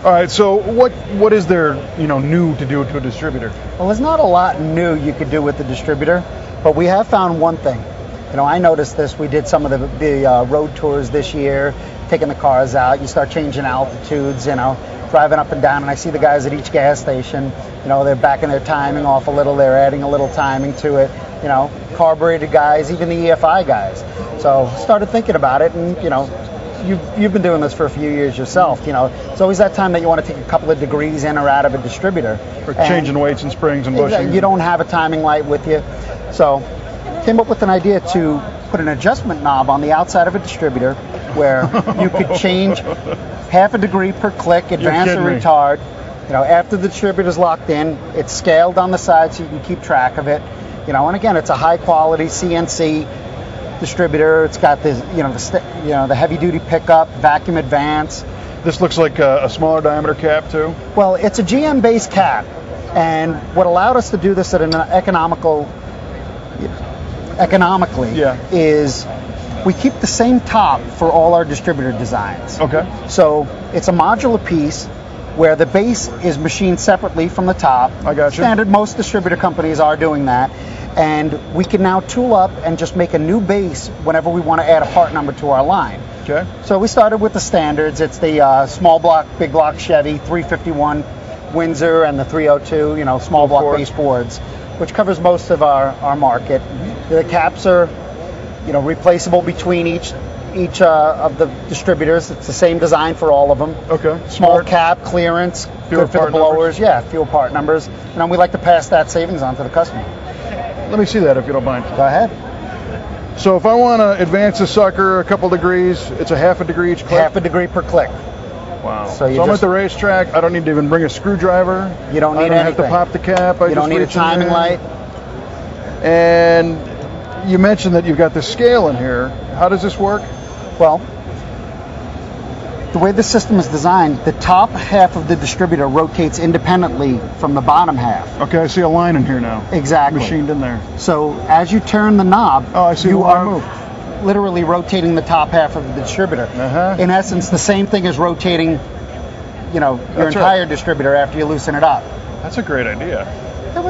All right, so what is there, new to do to a distributor? Well, there's not a lot new you could do with the distributor, but we have found one thing. I noticed this. We did some of the road tours this year, taking the cars out. You start changing altitudes, driving up and down, and I see the guys at each gas station, they're backing their timing off a little, they're adding a little timing to it, carbureted guys, even the EFI guys. So started thinking about it, and you've been doing this for a few years yourself. It's always that time that you want to take a couple of degrees in or out of a distributor. Or changing weights and springs and bushings. You don't have a timing light with you. So came up with an idea to put an adjustment knob on the outside of a distributor where you could change half a degree per click, advance or retard. After the distributor's locked in, it's scaled on the side so you can keep track of it. And again, it's a high quality CNC distributor. It's got this, the heavy duty pickup, vacuum advance. This looks like a smaller diameter cap too? Well, it's a GM based cap, and what allowed us to do this at an economically is we keep the same top for all our distributor designs. Okay. So it's a modular piece where the base is machined separately from the top. I got you. Standard, most distributor companies are doing that. And we can now tool up and just make a new base whenever we want to add a part number to our line. Okay. So we started with the standards. It's the small block, big block Chevy, 351 Windsor, and the 302, small block base boards, which covers most of our market. The caps are, replaceable between each of the distributors. It's the same design for all of them. Okay. Small cap, clearance, good for the blowers. Yeah, fewer part numbers. We like to pass that savings on to the customer. Let me see that if you don't mind. Go ahead. So if I want to advance a sucker a couple degrees, it's a half a degree each click? Half a degree per click. Wow. So I'm at the racetrack. I don't need to even bring a screwdriver. You don't need anything. I don't have to pop the cap. You don't need a timing light. And you mentioned that you've got this scale in here. How does this work? Well, the way the system is designed, the top half of the distributor rotates independently from the bottom half. Okay, I see a line in here now. Exactly. Machined in there. So as you turn the knob, I see you are literally rotating the top half of the distributor. In essence, the same thing as rotating, your entire distributor after you loosen it up. That's a great idea. It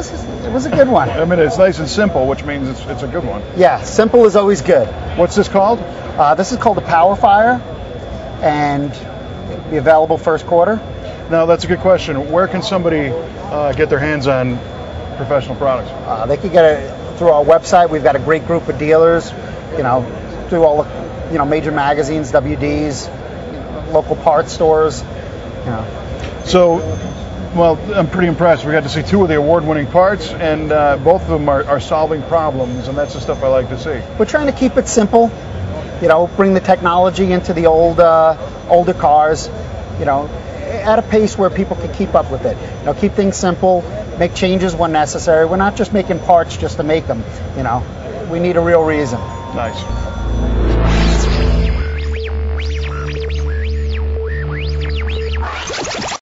was a good one. I mean, it's nice and simple, which means it's a good one. Yeah, simple is always good. What's this called? This is called the PowerFire, and it'll be available first quarter. Now, that's a good question. Where can somebody get their hands on professional products? They can get it through our website. We've got a great group of dealers, through all the, major magazines, WDs, local parts stores. So, well, I'm pretty impressed. We got to see two of the award-winning parts, and both of them are solving problems, and that's the stuff I like to see. We're trying to keep it simple, bring the technology into the older cars, at a pace where people can keep up with it. Keep things simple, make changes when necessary. We're not just making parts just to make them, we need a real reason. Nice.